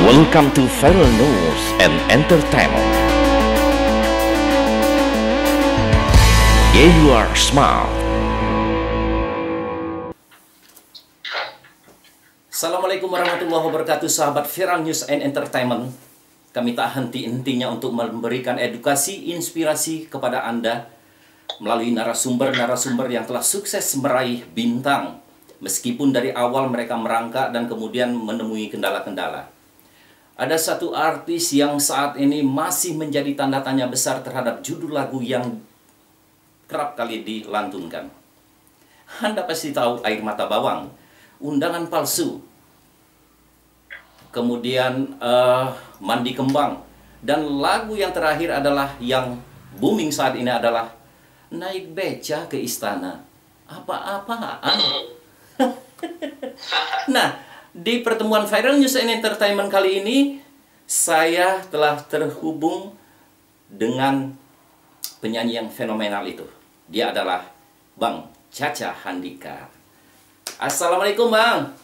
Welcome to Viral News and Entertainment. Yeah, you are smart. Assalamualaikum warahmatullahi wabarakatuh, sahabat Viral News and Entertainment. Kami tak henti-hentinya untuk memberikan edukasi, inspirasi kepada Anda melalui narasumber-narasumber yang telah sukses meraih bintang, meskipun dari awal mereka merangkak dan kemudian menemui kendala-kendala. Ada satu artis yang saat ini masih menjadi tanda tanya besar terhadap judul lagu yang kerap kali dilantunkan. Anda pasti tahu Air Mata Bawang, Undangan Palsu, kemudian Mandi Kembang, dan lagu yang terakhir adalah yang booming saat ini adalah Naik Beca ke Istana. Apa-apaan? Nah, di pertemuan Viral News and Entertainment kali ini, saya telah terhubung dengan penyanyi yang fenomenal itu. Dia adalah Bang Caca Handika. Assalamualaikum, Bang.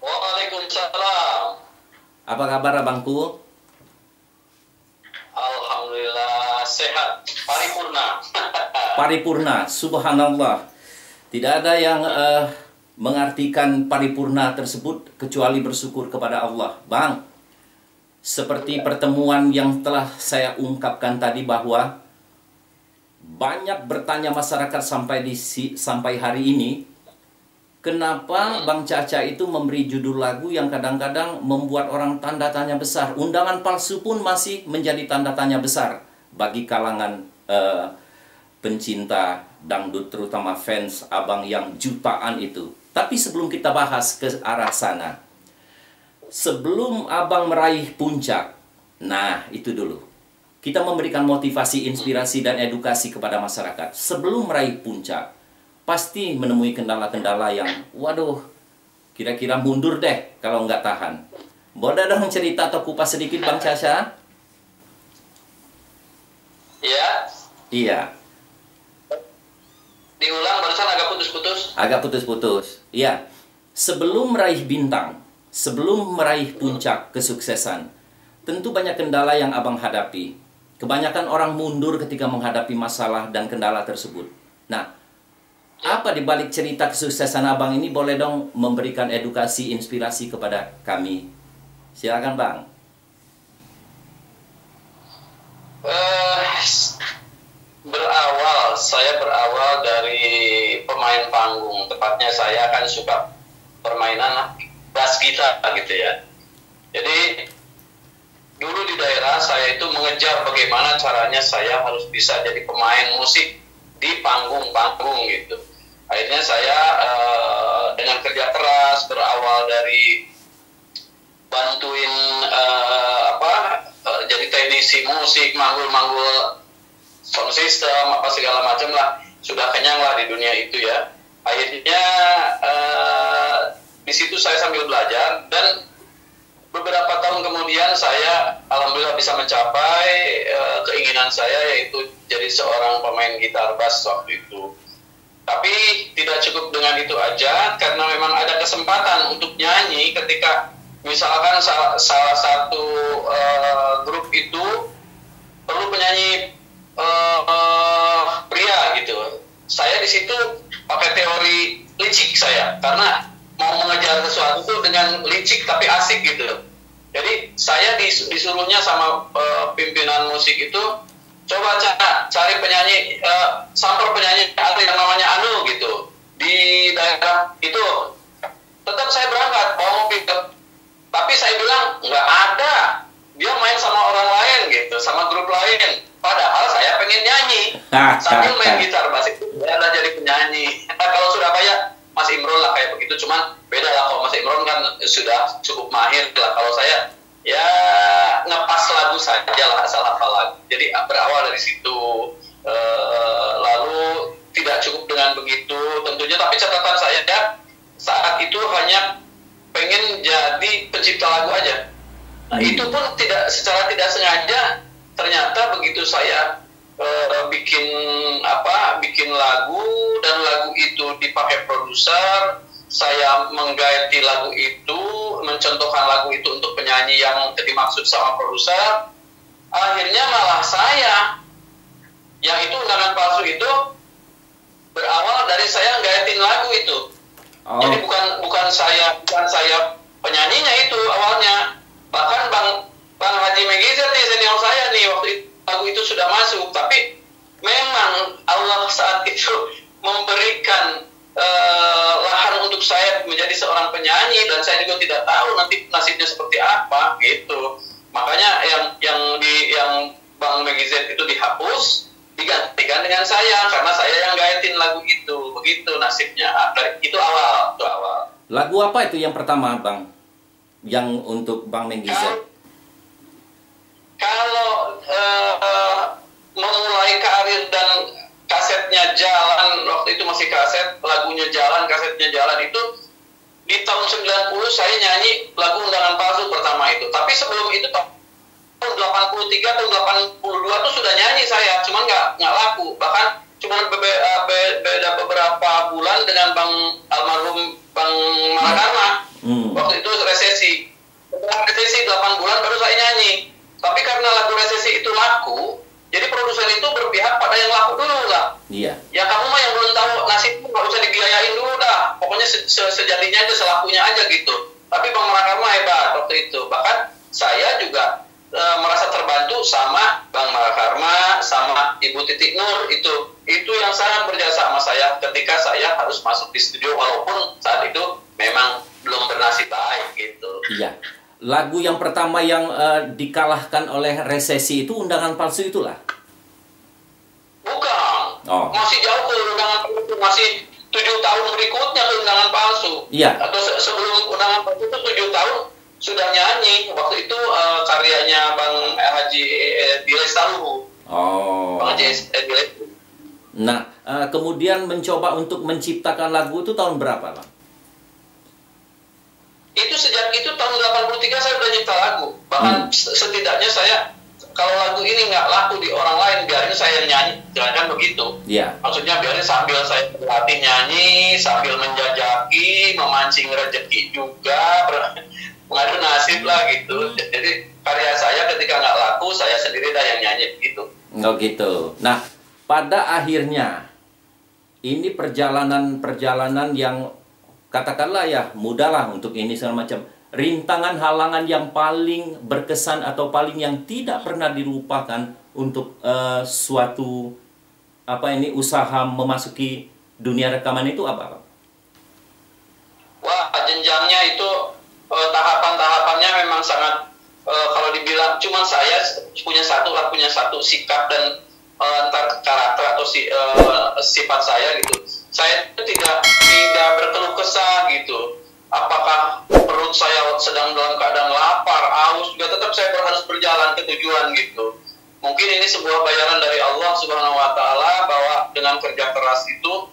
Waalaikumsalam. Apa kabar, Abangku? Alhamdulillah sehat, paripurna. Paripurna, subhanallah. Tidak ada yang mengartikan paripurna tersebut kecuali bersyukur kepada Allah. Bang, seperti pertemuan yang telah saya ungkapkan tadi bahwa banyak bertanya masyarakat sampai hari ini, kenapa Bang Caca itu memberi judul lagu yang kadang-kadang membuat orang tanda tanya besar. Undangan Palsu pun masih menjadi tanda tanya besar bagi kalangan pencinta dangdut, terutama fans Abang yang jutaan itu. Tapi sebelum kita bahas ke arah sana, sebelum Abang meraih puncak, nah itu dulu. Kita memberikan motivasi, inspirasi, dan edukasi kepada masyarakat. Sebelum meraih puncak, pasti menemui kendala-kendala yang, waduh, kira-kira mundur deh kalau nggak tahan. Boleh dong cerita atau kupas sedikit, Bang Caca? Iya. Iya. Diulang barusan agak putus-putus. Agak putus-putus. Iya. Sebelum meraih bintang, sebelum meraih puncak kesuksesan, tentu banyak kendala yang Abang hadapi. Kebanyakan orang mundur ketika menghadapi masalah dan kendala tersebut. Nah, apa di balik cerita kesuksesan Abang ini? Boleh dong memberikan edukasi, inspirasi kepada kami. Silakan, Bang. Saya berawal dari pemain panggung. Tepatnya saya kan suka permainan bass gitar gitu ya. Jadi dulu di daerah saya itu mengejar bagaimana caranya saya harus bisa jadi pemain musik di panggung-panggung gitu. Akhirnya saya dengan kerja keras berawal dari bantuin jadi teknisi musik, manggul-manggul sound system apa segala macam lah, sudah kenyang lah di dunia itu ya. Akhirnya di situ saya sambil belajar, dan beberapa tahun kemudian saya alhamdulillah bisa mencapai keinginan saya, yaitu jadi seorang pemain gitar bass waktu itu. Tapi tidak cukup dengan itu aja, karena memang ada kesempatan untuk nyanyi ketika misalkan salah satu grup itu perlu penyanyi pria gitu. Saya di situ pakai teori licik saya, karena mau mengejar sesuatu itu dengan licik tapi asik gitu. Jadi saya disuruhnya sama pimpinan musik itu, coba cari penyanyi, samper penyanyi ada yang namanya Anu gitu di daerah itu. Tetap saya berangkat bawa mobil, tapi saya bilang nggak ada, dia main sama orang lain gitu, sama grup lain. Padahal saya pengen nyanyi sambil main gitar bass itu, saya ada jadi penyanyi. Kalau Surabaya Mas Imron lah kayak begitu, cuman beda lah. Kalau Mas Imron kan sudah cukup mahir lah. Kalau saya ya ngepas lagu saja lah, asal hafal lagu. Jadi berawal dari situ. Lalu tidak cukup dengan begitu tentunya, tapi catatan saya saat itu hanya pengen jadi pencipta lagu aja. Nah, itu pun secara tidak sengaja, ternyata begitu saya bikin lagu, dan lagu itu dipakai produser, saya menggaeti lagu itu, mencontohkan lagu itu untuk penyanyi yang dimaksud sama produser, akhirnya malah saya yang itu undangan palsu itu berawal dari saya gayutin lagu itu. Jadi bukan saya penyanyinya itu awalnya. Bahkan Bang Haji Megizet nih, senior saya nih, waktu itu lagu itu sudah masuk, tapi memang Allah saat itu memberikan lahan untuk saya menjadi seorang penyanyi, dan saya juga tidak tahu nanti nasibnya seperti apa gitu. Makanya yang Bang Megizet itu dihapus, digantikan dengan saya, karena saya yang gayutin lagu itu. Begitu nasibnya. Itu awal. Lagu apa itu yang pertama, Bang? Yang untuk Bang Megizet? Kalau memulai karir dan kasetnya jalan, waktu itu masih kaset, lagunya jalan, kasetnya jalan itu di tahun 90 saya nyanyi lagu Undangan Palsu pertama itu. Tapi sebelum itu tahun 83 atau 82 tuh sudah nyanyi saya, cuman nggak laku. Bahkan cuma beda beberapa bulan dengan almarhum Bang Malakarma. Waktu itu resesi. Setelah resesi 8 bulan baru saya nyanyi. Tapi karena lagu resesi itu laku, jadi produser itu berpihak pada yang laku dulu lah. Iya. Ya kamu mah yang belum tahu nasibmu nggak usah dibiayain dulu dah. Pokoknya sejatinya aja, selakunya aja gitu. Tapi Bang Malakarma hebat waktu itu. Bahkan saya juga merasa terbantu sama Bang Malakarma, sama Ibu Titik Nur itu yang sangat berjasa sama saya ketika saya harus masuk di studio, walaupun saat itu memang belum bernasib baik gitu. Iya. Lagu yang pertama yang dikalahkan oleh resesi itu Undangan Palsu itulah? Bukan. Masih jauh ke Undangan Palsu, masih 7 tahun berikutnya ke Undangan Palsu. Iya. Atau sebelum Undangan Palsu itu 7 tahun sudah nyanyi. Waktu itu karyanya Bang Haji Diles Taluhu. Bang Haji Diles. Nah, kemudian mencoba untuk menciptakan lagu itu tahun berapa, Bang? Itu sejak itu tahun 83 saya udah nyipta lagu. Bahkan setidaknya saya, kalau lagu ini nggak laku di orang lain, biarin saya nyanyi. Jangan begitu. Iya. Maksudnya biarin sambil saya berlatih nyanyi, sambil menjajaki, memancing rezeki juga, mengadu nasib lah gitu. Jadi karya saya ketika nggak laku, saya sendiri dah yang nyanyi gitu. Oh gitu. Nah, pada akhirnya ini perjalanan yang katakanlah ya mudahlah untuk ini segala macam. Rintangan halangan yang paling berkesan atau paling yang tidak pernah dilupakan untuk suatu usaha memasuki dunia rekaman itu apa, Pak? Wah, jenjangnya itu tahapan-tahapannya memang sangat kalau dibilang cuman saya punya satu sikap dan antar karakter atau sifat saya gitu. Saya tidak berkeluh kesah gitu. Apakah perut saya sedang dalam keadaan lapar, haus, juga tetap saya harus berjalan ke tujuan gitu. Mungkin ini sebuah bayaran dari Allah Subhanahu wa Ta'ala bahwa dengan kerja keras itu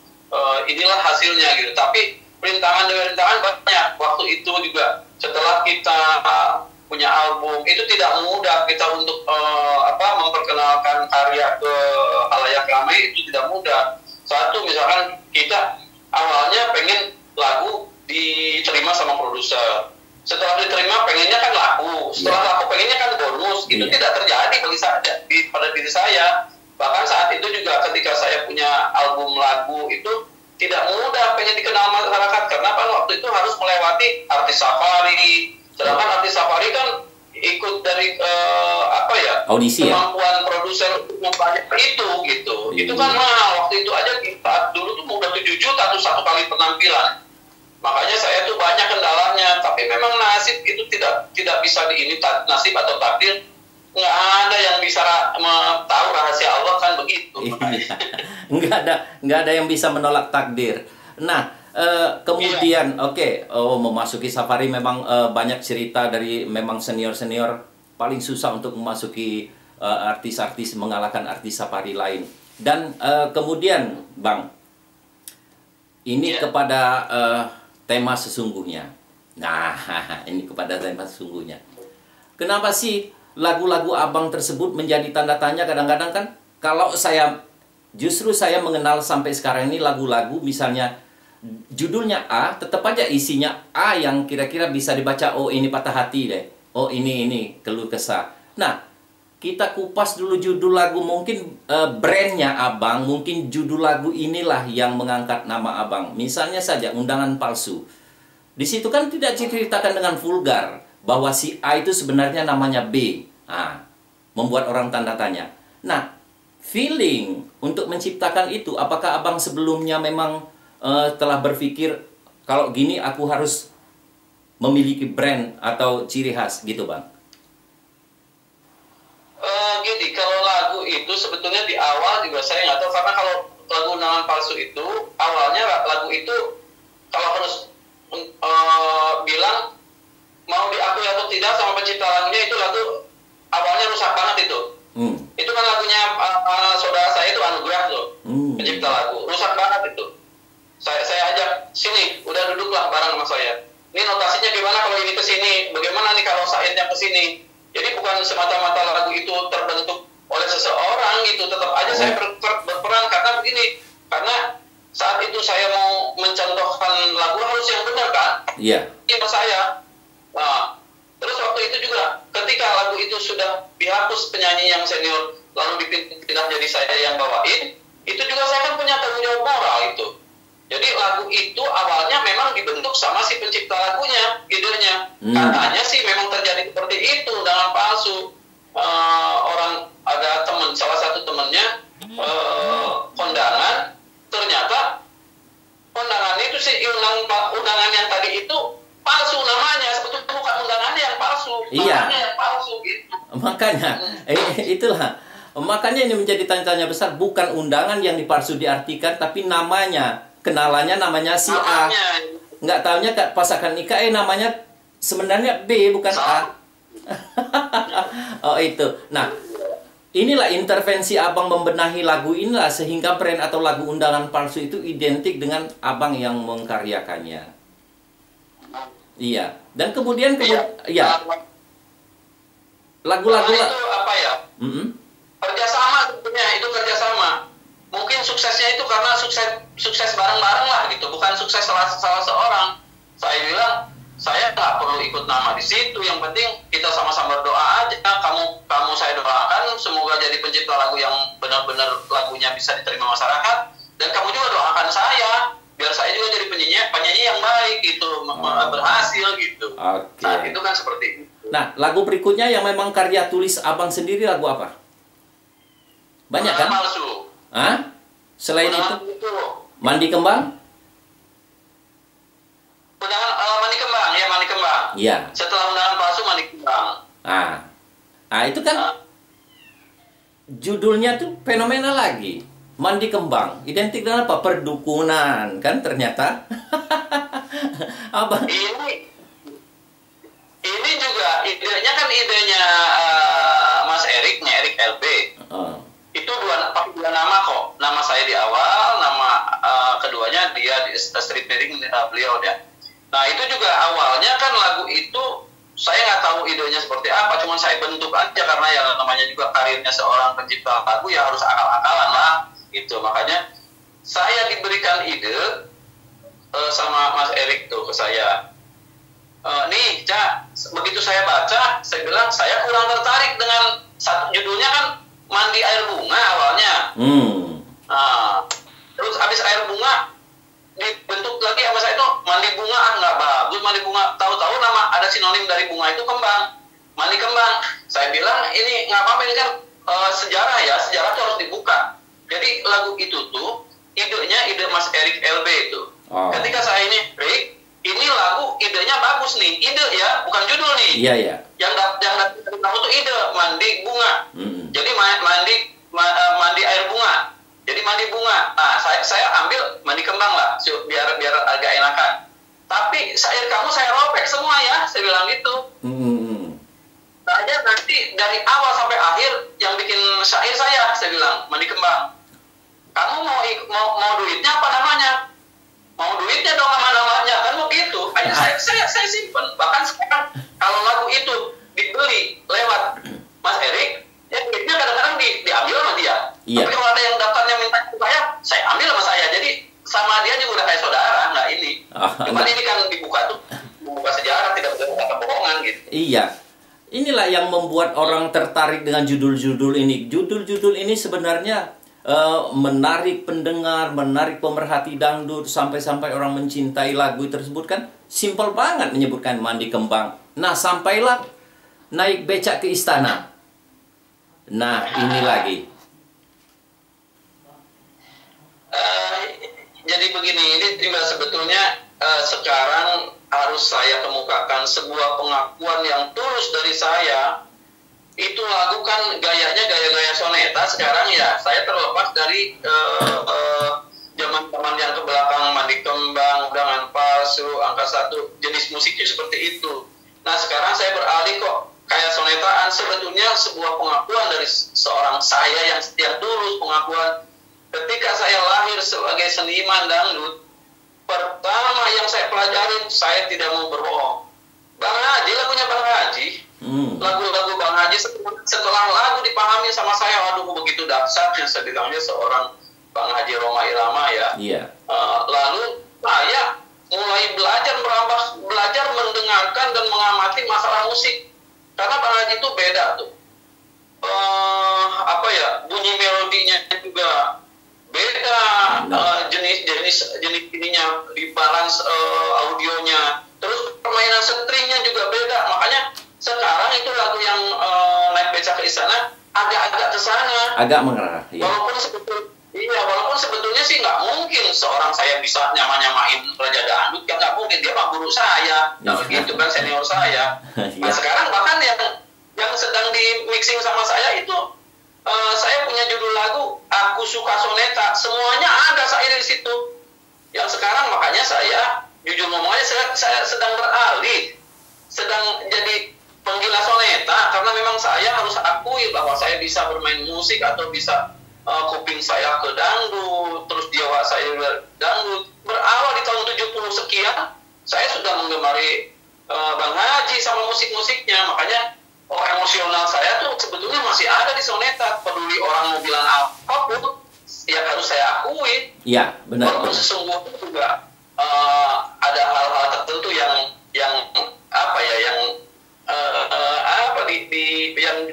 inilah hasilnya gitu. Tapi rintangan demi rintangan banyak. Waktu itu juga setelah kita punya album itu tidak mudah kita untuk memperkenalkan karya ke halayak ramai, itu tidak mudah. Satu, misalkan kita awalnya pengen lagu diterima sama produser, setelah diterima pengennya kan laku, setelah laku pengennya kan bonus. Itu tidak terjadi bagi saya, pada diri saya. Bahkan saat itu juga ketika saya punya album lagu itu tidak mudah pengen dikenal masyarakat, karena kan waktu itu harus melewati artis safari. Sedangkan artis safari kan ikut dari audisi, kemampuan produser untuk membayar itu gitu. Itu kan mahal. Waktu itu aja kita dulu tuh udah 7 juta tuh satu kali penampilan. Makanya saya tuh banyak kendalanya. Tapi memang nasib itu tidak bisa nasib atau takdir. Nggak ada yang bisa tahu rahasia Allah, kan begitu. nggak ada yang bisa menolak takdir. Nah, kemudian memasuki safari memang banyak cerita dari memang senior paling susah untuk memasuki artis-artis, mengalahkan artis safari lain. Dan kemudian Bang, ini kepada tema sesungguhnya. Nah, ini kepada tema sesungguhnya. Kenapa sih lagu-lagu Abang tersebut menjadi tanda tanya? Kadang-kadang kan kalau justru saya mengenal sampai sekarang ini lagu-lagu misalnya judulnya A, tetap aja isinya A yang kira-kira bisa dibaca, oh ini patah hati deh, oh ini keluh kesah. Nah, kita kupas dulu judul lagu, mungkin brandnya Abang, mungkin judul lagu inilah yang mengangkat nama Abang. Misalnya saja Undangan Palsu. Di situ kan tidak diceritakan dengan vulgar bahwa si A itu sebenarnya namanya B. Membuat orang tanda tanya. Nah, feeling untuk menciptakan itu, apakah Abang sebelumnya memang telah berpikir kalau gini aku harus memiliki brand atau ciri khas gitu, Bang? Gini, kalau lagu itu sebetulnya di awal juga saya nggak tahu, karena kalau lagu Undangan Palsu itu awalnya lagu itu kalau harus bilang mau diakui atau tidak sama pencipta lagunya, itu lagu awalnya rusak banget itu. Itu kan lagunya saudara saya itu Anugrah tuh, pencipta lagu, rusak banget itu. Saya ajak sini, udah duduklah bareng sama saya. Ini notasinya gimana kalau ini ke sini? Bagaimana nih kalau sairnya ke sini? Jadi bukan semata-mata lagu itu terbentuk oleh seseorang gitu, tetap aja saya berperan karena begini. Karena saat itu saya mau mencontohkan lagu harus yang benar kan? Iya. Itu saya. Nah, terus waktu itu juga ketika lagu itu sudah dihapus penyanyi yang senior, lalu dipindah jadi saya yang bawain, itu juga saya kan punya tanggung jawab moral itu. Jadi lagu itu awalnya memang dibentuk sama si pencipta lagunya, idenya. Katanya sih memang terjadi seperti itu, Undangan Palsu. Orang ada salah satu temennya kondangan, ternyata kondangan itu si undangan yang tadi itu palsu namanya, sebetulnya bukan undangannya yang palsu, undangannya yang palsu gitu. Makanya, itulah. Makanya ini menjadi tanya-tanya besar, bukan undangan yang dipalsu diartikan, tapi namanya. Kenalannya namanya si A. Nggak taunya pas akan nikah, namanya sebenarnya B, bukan A. Oh itu. Nah, inilah intervensi Abang membenahi lagu inilah, sehingga brand atau lagu Undangan Palsu itu identik dengan Abang yang mengkaryakannya. Iya. Dan kemudian ya. Lagu-lagu itu apa ya? Kerjasama sebetulnya, itu kerjasama. Mungkin suksesnya itu karena sukses bareng-bareng lah gitu, bukan sukses salah seorang. Saya bilang saya nggak perlu ikut nama di situ, yang penting kita sama-sama berdoa aja. Kamu saya doakan semoga jadi pencipta lagu yang benar-benar lagunya bisa diterima masyarakat, dan kamu juga doakan saya biar saya juga jadi penyanyi yang baik gitu, berhasil gitu. Nah itu kan seperti itu. Nah, lagu berikutnya yang memang karya tulis Abang sendiri, lagu apa? Banyak kan? Palsu. Selain itu, Mandi Kembang? Mandi Kembang, ya Mandi Kembang. Iya. Setelah Undangan Palsu, Mandi Kembang. Itu kan judulnya tuh fenomenal lagi. Mandi Kembang, identik dengan apa? Perdukunan, kan ternyata. Apa? Ini juga idenya kan idenya Mas Erik LB. Itu dua nama kok. Nama saya di awal, nama keduanya dia di street wedding beliau dia. Nah itu juga awalnya kan lagu itu saya nggak tahu idenya seperti apa, cuman saya bentuk aja karena ya namanya juga karirnya seorang pencipta lagu ya harus akal-akalan lah gitu. Makanya saya diberikan ide sama Mas Erik tuh ke saya. Nih, Cak, begitu saya baca, saya bilang saya kurang tertarik dengan satu judulnya kan Mandi Air Bunga awalnya. Nah, terus habis air bunga dibentuk lagi sama saya itu Mandi Bunga, nggak bagus Mandi Bunga. Tahu-tahu nama ada sinonim dari bunga itu kembang, Mandi Kembang. Saya bilang ini nggak apa-apa, ini kan sejarah ya, sejarah itu harus dibuka. Jadi lagu itu tuh idenya ide Mas Erik LB itu. Ketika saya Rick, ini lagu idenya bagus nih, ide ya, bukan judul nih. Iya. Yang kamu tuh ide Mandi Bunga. Jadi mandi air bunga. Jadi mandi bunga. Nah, saya ambil Mandi Kembang lah, biar agak enakan. Tapi syair kamu saya robek semua ya, saya bilang gitu. Saya nanti dari awal sampai akhir yang bikin syair saya bilang Mandi Kembang. Kamu mau duitnya apa namanya? Mau duitnya dong sama namanya, kan mau gitu. Ayo saya simpen. Bahkan sekarang kalau lagu itu dibeli lewat Mas Erik, ya duitnya kadang-kadang diambil sama dia. Tapi kalau ada yang daftarnya minta ke saya ambil sama saya. Jadi sama dia juga udah kayak saudara, nggak ini. Cuman ini kan dibuka tuh, membuka sejarah, tidak boleh kata bohongan gitu. Iya. Inilah yang membuat orang tertarik dengan judul-judul ini. Judul-judul ini sebenarnya menarik pendengar, menarik pemerhati dangdut, sampai-sampai orang mencintai lagu tersebut kan. Simpel banget menyebutkan Mandi Kembang. Nah, sampailah naik becak ke istana. Nah, ini lagi. Jadi begini, ini juga sebetulnya sekarang harus saya kemukakan sebuah pengakuan yang tulus dari saya. Itu lagu kan gayanya gaya-gaya soneta. Sekarang ya saya terlepas dari zaman-zaman yang ke belakang, Mandi Kembang, Undangan Palsu, Angka 1, jenis musiknya seperti itu. Nah sekarang saya beralih kok kayak sonetaan. Sebetulnya sebuah pengakuan dari seorang saya yang tulus, pengakuan ketika saya lahir sebagai seniman dangdut. Pertama yang saya pelajarin, saya tidak mau berbohong. Bang Haji, lagunya Bang Haji, lagu-lagu Bang Haji, setelah lagu dipahami sama saya, waduh begitu dahsyatnya sedilangnya seorang Bang Haji Rhoma Irama ya. Iya. Lalu saya mulai belajar mendengarkan dan mengamati masalah musik. Karena Bang Haji itu beda tuh. Bunyi melodinya juga beda, jenis ininya, di balance audionya, terus permainan stringnya juga beda. Makanya sekarang itu lagu yang naik becak ke istana agak-agak ke sana, agak mengarah ya. Walaupun sebetulnya sih nggak mungkin seorang saya bisa nyamain Raja Dangdut, kan nggak mungkin, dia mah guru saya, kalau gitu kan senior saya. Nah sekarang bahkan yang sedang di mixing sama saya itu saya punya judul lagu Aku Suka Soneta, semuanya ada saya di situ. Yang sekarang makanya saya jujur ngomongnya saya sedang beralih, sedang jadi penggila soneta, karena memang saya harus akui bahwa saya bisa bermain musik atau bisa kuping saya ke dangdut, terus jiwa saya dangdut. Berawal di tahun 70 sekian, saya sudah menggemari Bang Haji sama musik-musiknya, makanya emosional saya tuh sebetulnya masih ada di soneta. Peduli orang mau bilang apapun, ya harus saya akui. Iya, benar. Walaupun sesungguhnya juga ada hal-hal tertentu yang yang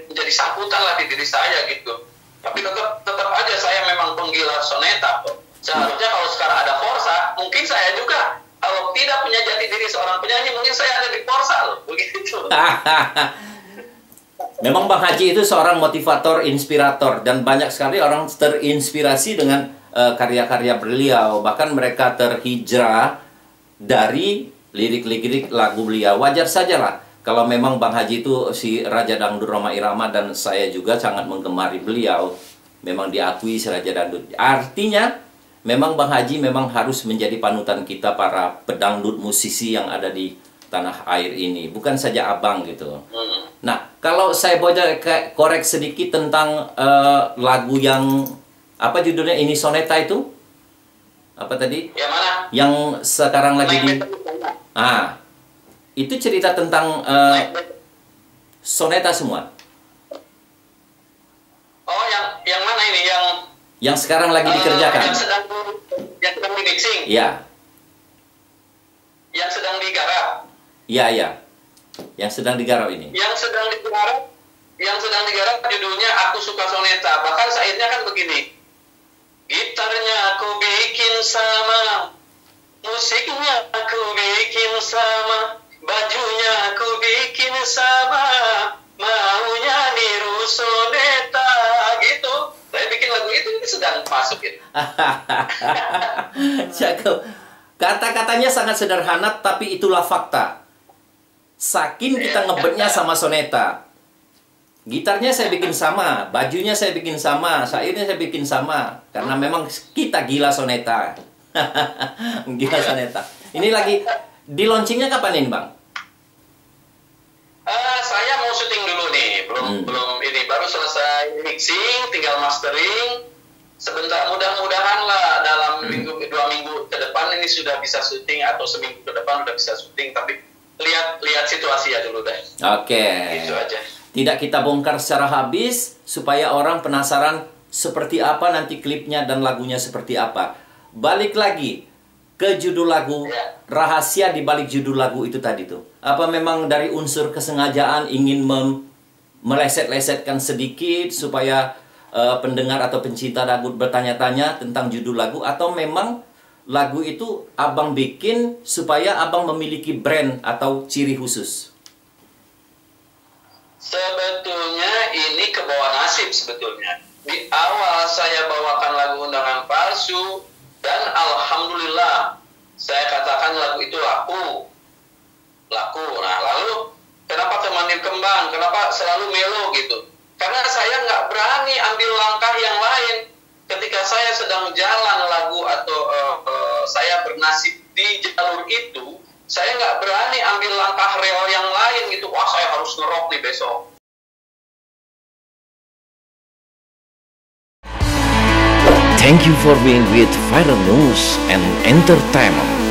menjadi sambutan lah di diri saya gitu. Tapi tetap aja saya memang penggila soneta. Seharusnya kalau sekarang ada Forsa, mungkin saya juga kalau tidak punya jati diri seorang penyanyi, mungkin saya ada di Forsa loh, begitu. Memang Bang Haji itu seorang motivator, inspirator, dan banyak sekali orang terinspirasi dengan karya-karya beliau. Bahkan mereka terhijrah dari lirik-lirik lagu beliau. Wajar saja lah kalau memang Bang Haji itu si Raja Dangdut Rhoma Irama, dan saya juga sangat menggemari beliau. Memang diakui si Raja Dangdut. Artinya memang Bang Haji memang harus menjadi panutan kita para pedangdut musisi yang ada di tanah air ini, bukan saja abang gitu. Nah, kalau saya boleh korek sedikit tentang lagu yang apa judulnya, Ini Soneta itu? Apa tadi? Yang mana? Yang sekarang lagi di itu cerita tentang soneta semua. Oh, yang mana ini? Yang sekarang lagi dikerjakan. Yang sedang di mixing. Iya. Yang sedang digarap. Iya. Yang sedang digarap ini. Yang sedang digarap judulnya Aku Suka Soneta. Bahkan syairnya kan begini. Gitarnya aku bikin sama, musiknya aku bikin sama, bajunya aku bikin sama, maunya niru soneta gitu. Saya bikin lagu itu sedang masuk gitu. Cakep. Kata-katanya sangat sederhana, tapi itulah fakta. Saking kita ngebetnya sama soneta. Gitarnya saya bikin sama, bajunya saya bikin sama, syairnya saya bikin sama. Karena memang kita gila soneta. Gila soneta. Ini lagi di launchingnya kapan ini, Bang? Saya mau syuting dulu nih, belum ini, baru selesai mixing, tinggal mastering. Sebentar, mudah-mudahan lah dalam 2 minggu ke depan ini sudah bisa syuting, atau seminggu ke depan sudah bisa syuting. Tapi lihat situasi ya dulu deh. Oke. Gitu aja. Tidak kita bongkar secara habis supaya orang penasaran seperti apa nanti klipnya dan lagunya seperti apa. Balik lagi ke judul lagu, Ya. rahasia di balik judul lagu itu tadi tuh. Apa memang dari unsur kesengajaan ingin meleset-lesetkan sedikit supaya pendengar atau pencinta lagu bertanya-tanya tentang judul lagu, atau memang lagu itu abang bikin supaya abang memiliki brand atau ciri khusus? Sebetulnya ini kebawa nasib sebetulnya. Di awal saya bawakan lagu Undangan Palsu, dan alhamdulillah saya katakan lagu itu laku. Nah, lalu kenapa Temanir Kembang? Kenapa selalu melo gitu? Karena saya nggak berani ambil langkah yang lain. Ketika saya sedang jalan lagu atau saya bernasib di jalur itu, saya nggak berani ambil langkah real yang lain gitu. Wah, saya harus ngerok nih besok. Thank you for being with Viral News and Entertainment.